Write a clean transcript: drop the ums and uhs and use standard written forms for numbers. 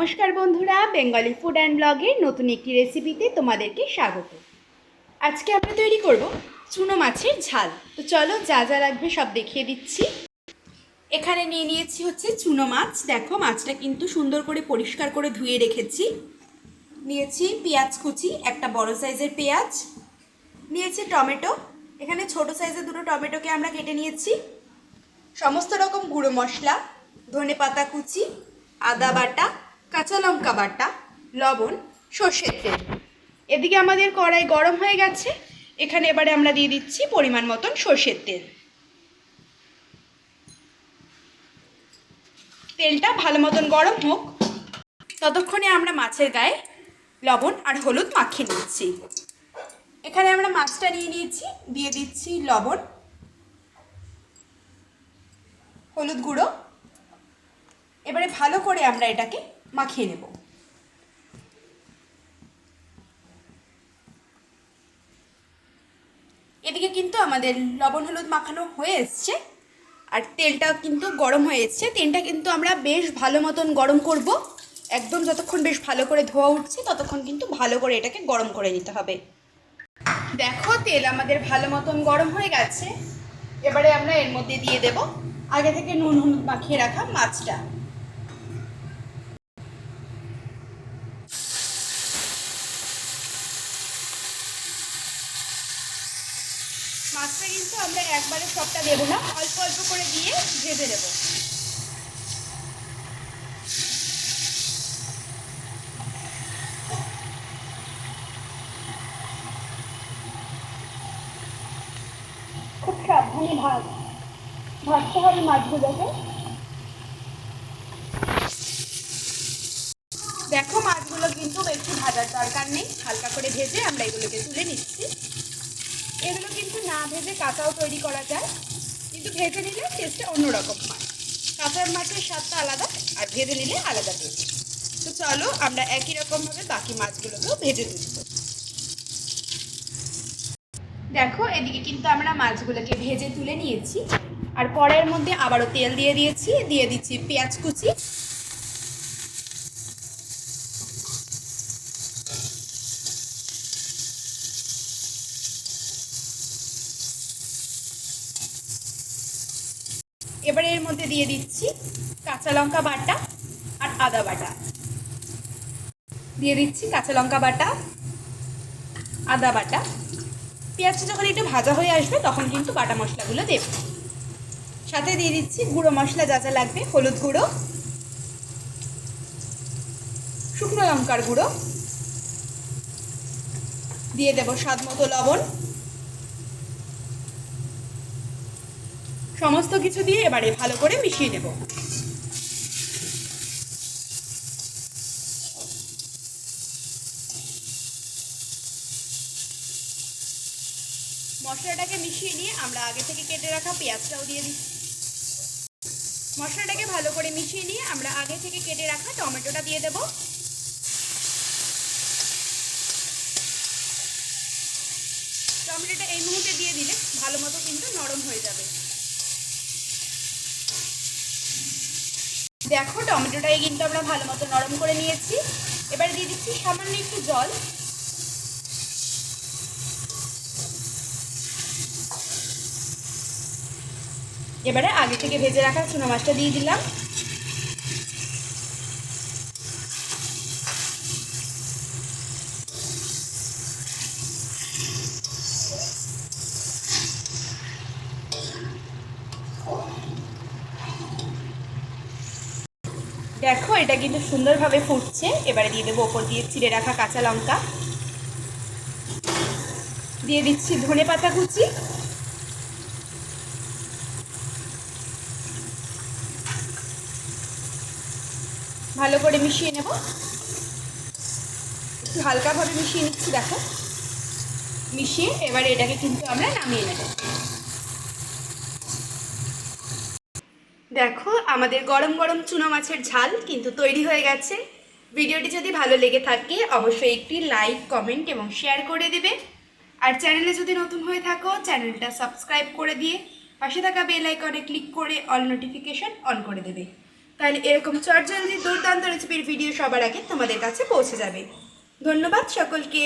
নমস্কার বন্ধুরা, Bengali food and ব্লগের নতুন একটি রেসিপিতে তোমাদেরকে স্বাগত। আজকে আমরা তৈরি করব চুনো মাছের ঝাল। তো চলো, যা যা লাগবে সব দেখিয়ে দিচ্ছি। এখানে নিয়ে নিয়েছি হচ্ছে চুনো মাছ। দেখো, মাছটা কিন্তু সুন্দর করে পরিষ্কার করে ধুয়ে রেখেছি। নিয়েছি পেঁয়াজ কুচি, একটা বড় সাইজের পেঁয়াজ। নিয়েছি টমেটো, এখানে ছোট সাইজের দুটো টমেটোকে আমরা কেটে নিয়েছি। সমস্ত রকম গুঁড়ো মশলা, ধনেপাতা কুচি, আদা বাটা, কাঁচা লঙ্কা বাটা, লবণ, সর্ষের তেল। এদিকে আমাদের কড়াই গরম হয়ে গেছে। এখানে এবারে আমরা দিয়ে দিচ্ছি পরিমাণ মতন সর্ষের তেল। তেলটা ভালো মতন গরম হোক, ততক্ষণে আমরা মাছের গায়ে লবণ আর হলুদ মাখিয়ে নিচ্ছি। এখানে আমরা মাছটা নিয়ে নিয়েছি, দিয়ে দিচ্ছি লবণ, হলুদ গুঁড়ো। এবারে ভালো করে আমরা এটাকে মাখিয়ে নেব। এদিকে কিন্তু আমাদের লবণ হলুদ মাখানো হয়ে এসছে, আর তেলটা কিন্তু গরম হয়ে এসছে। তেলটা কিন্তু আমরা বেশ ভালো মতন গরম করব, একদম যতক্ষণ বেশ ভালো করে ধোয়া উঠছে ততক্ষণ কিন্তু ভালো করে এটাকে গরম করে নিতে হবে। দেখো, তেল আমাদের ভালো মতন গরম হয়ে গেছে। এবারে আমরা এর মধ্যে দিয়ে দেব আগে থেকে নুন হলুদ মাখিয়ে রাখা মাছটা। মাছটা কিন্তু আমরা একবারে সবটা দেবো না, অল্প অল্প করে দিয়ে ভেজে দেবো। খুব সাবধানে ভাজতে হবে মাছগুলোকে। দেখো, মাছগুলো কিন্তু বেশি ভাজার দরকার নেই, হালকা করে ভেজে আমরা এগুলোকে তুলে নিচ্ছি। এগুলো কিন্তু না ভেজে কাঁচাও তৈরি করা যায়, কিন্তু ভেজে নিলে টেস্টটা অন্যরকম হয়। কাঁচার মাছের স্বাদটা আলাদা, আর ভেজে নিলে আলাদা টেস্ট। তো চলো, আমরা একই রকমভাবে বাকি মাছগুলোকেও ভেজে তুলব। দেখো, এদিকে কিন্তু আমরা মাছগুলোকে ভেজে তুলে নিয়েছি, আর কড়াইয়ের মধ্যে আবারও তেল দিয়ে দিয়েছি। দিয়ে দিচ্ছি পেঁয়াজ কুচি, এবারে এর মধ্যে দিয়ে দিচ্ছি কাঁচা লঙ্কা বাটা আর আদা বাটা। দিয়ে দিচ্ছি কাঁচা লঙ্কা বাটা, আদা বাটা। পেঁয়াজটা যখন একটু ভাজা হয়ে আসবে তখন কিন্তু বাটা মশলাগুলো দেব। সাথে দিয়ে দিচ্ছি গুঁড়ো মশলা যা যা লাগবে, হলুদ গুঁড়ো, শুকনো লঙ্কার গুঁড়ো, দিয়ে দেব স্বাদ মতো লবণ। সমস্ত কিছু দিয়ে এবারে ভালো করে মিশিয়ে নেব। মশলাটাকে মিশিয়ে নিয়ে আমরা আগে থেকে কেটে রাখা পেঁয়াজটাও দিয়ে দিচ্ছি। মশলাটাকে ভালো করে মিশিয়ে নিয়ে আমরা আগে থেকে কেটে রাখা টমেটোটা দিয়ে দেব। টমেটোটা এই মুহূর্তে দিয়ে দিলে ভালো মতো কিন্তু নরম হয়ে যাবে। দেখো, টমেটোটাকে কিন্তু আমরা ভালো মতো নরম করে নিয়েছি। এবার দিয়ে দিচ্ছি সামান্য একটু জল। এবারে আগে থেকে ভেজে রাখা চুনো মাছটা দিয়ে দিলাম। দেখো, এটা কিন্তু সুন্দরভাবে ফুটছে। এবারে দিয়ে দেবো ওপর দিয়ে চিড়ে রাখা কাঁচা লঙ্কা, দিয়ে দিচ্ছি ধনেপাতা কুচি, ভালো করে মিশিয়ে নেব। একটু হালকাভাবে মিশিয়ে নিচ্ছি। দেখো, মিশিয়ে এবারে এটাকে কিন্তু আমরা নামিয়ে নেব। দেখো, আমাদের গরম গরম চুনো মাছের ঝাল কিন্তু তৈরি হয়ে গেছে। ভিডিওটি যদি ভালো লেগে থাকে অবশ্যই একটি লাইক, কমেন্ট এবং শেয়ার করে দেবে। আর চ্যানেলে যদি নতুন হয়ে থাকো চ্যানেলটা সাবস্ক্রাইব করে দিয়ে পাশে থাকা বেল আইকনে ক্লিক করে অল নোটিফিকেশন অন করে দেবে। তাহলে এরকম চটজলদি দুর্দান্ত রেসিপির ভিডিও সবার আগে তোমাদের কাছে পৌঁছে যাবে। ধন্যবাদ সকলকে।